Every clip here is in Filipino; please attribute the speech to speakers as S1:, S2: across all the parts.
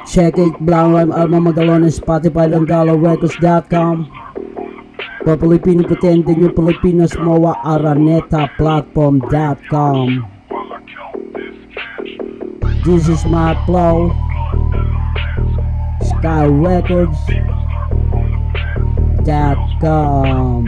S1: Check it, Brown Rhyme album magawa ng Spotify lang GalaRecords.com. Pa Pilipino Potente yung Pilipinas Mowa Araneta Platform.com. This is my flow. SkyRecords.com.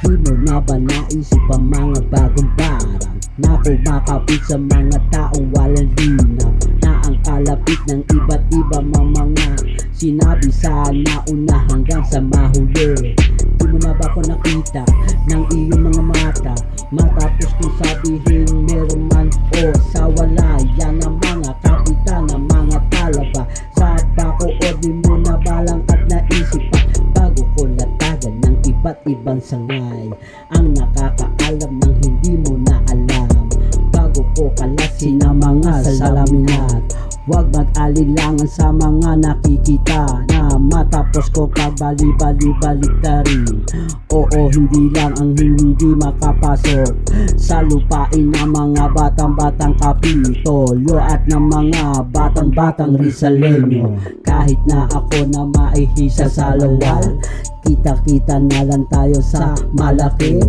S1: Di mo na ba naisip ang mga bagong parang na kumakapit sa mga taong walang linaw, na ang kalapit ng iba't iba mga sinabi sa nauna hanggang sa mahuli? Di mo na ba ko nakita ng iyong mga mata matapos kong sabihin meron man o sa wala? Yan ang mga kapitan ng mga talaba sa bako, o di mo na balang at naisip pa bago ko latagan ng iba't ibang sangay ang nakakaalam ng hindi mo na alam bago ko kalasin ang mga salaminat. Huwag mag-alilangan sa mga nakikita na matapos ko pagbali-bali-balik na rin. Oo, hindi lang ang hindi makapasok sa lupain ng mga batang-batang Kapitolyo at ng mga batang-batang Rizaleño. Kahit na ako na maihisa sa lawal, kita-kita na lang tayo sa malaki.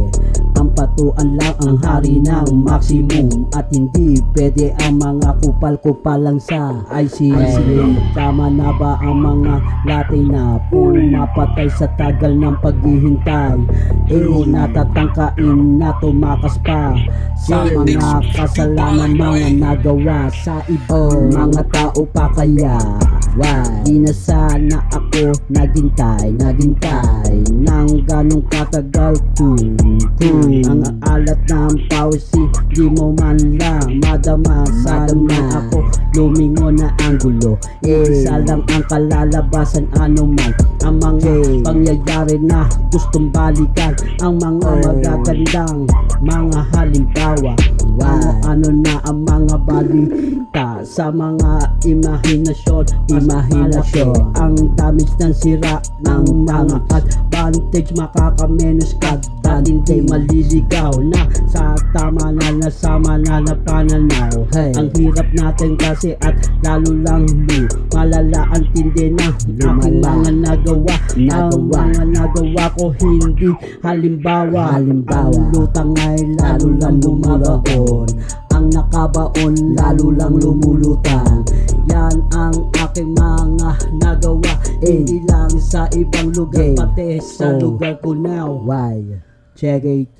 S1: Ang patuan lang ang hari ng maximum at hindi pwede ang mga kupal-kupal lang sa ICC. Tama na ba ang mga Latin na pumapatay sa tagal ng paghihintay? Natatangkain na tumakas pa sa mga kasalanan mga nagawa sa ibang mga tao pa kaya. Di na sana ako naghintay nang ganong katagal kung ang alat ng pausi di mo man lang madama. Sana ako lumingon na anggulo, isa lang ang kalalabasan, ano man ang mga pangyayari na gustong balikan ang mga magagandang mga halimbawa. Ano na ang mga balita sa mga imahinasyon ang damage ng sira ng mga advantage makakamenos ka at hindi maliligaw na sa tama na nasama na pananaw. Ang hirap natin kasi at lalo lang malala ang tindi na aking mga nagawa. Ang mga nagawa ko hindi halimbawa. Ang lutang ay lalo lang lumabaon, ang nakabaon lalo lang lumulutang. Yan ang aking mga nagawa, hindi lang sa ibang lugar, pati sa lugar ko now. Check it.